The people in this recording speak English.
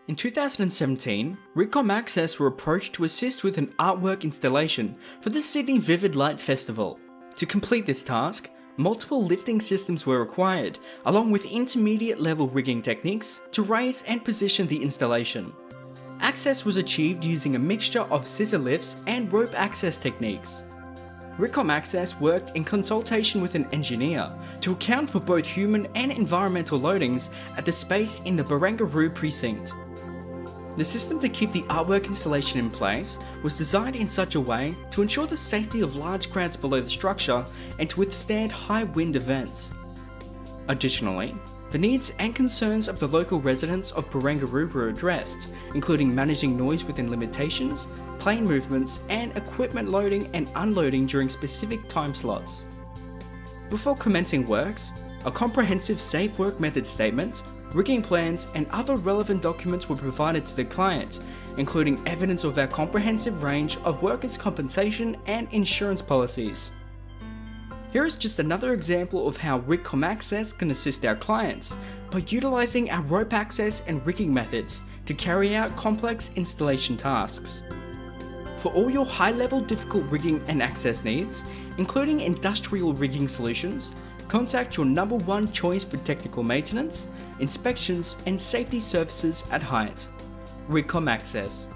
In 2017, RIGCOM Access were approached to assist with an artwork installation for the Sydney Vivid Light Festival. To complete this task, multiple lifting systems were required, along with intermediate level rigging techniques to raise and position the installation. Access was achieved using a mixture of scissor lifts and rope access techniques. RIGCOM Access worked in consultation with an engineer to account for both human and environmental loadings at the space in the Barangaroo precinct. The system to keep the artwork installation in place was designed in such a way to ensure the safety of large crowds below the structure and to withstand high wind events. Additionally, the needs and concerns of the local residents of Barangaroo were addressed, including managing noise within limitations, plane movements, and equipment loading and unloading during specific time slots. Before commencing works, a comprehensive safe work method statement, rigging plans, and other relevant documents were provided to the client, including evidence of our comprehensive range of workers' compensation and insurance policies. Here is just another example of how RIGCOM Access can assist our clients by utilising our rope access and rigging methods to carry out complex installation tasks. For all your high-level difficult rigging and access needs, including industrial rigging solutions, contact your #1 choice for technical maintenance, inspections, and safety services at height, RIGCOM Access.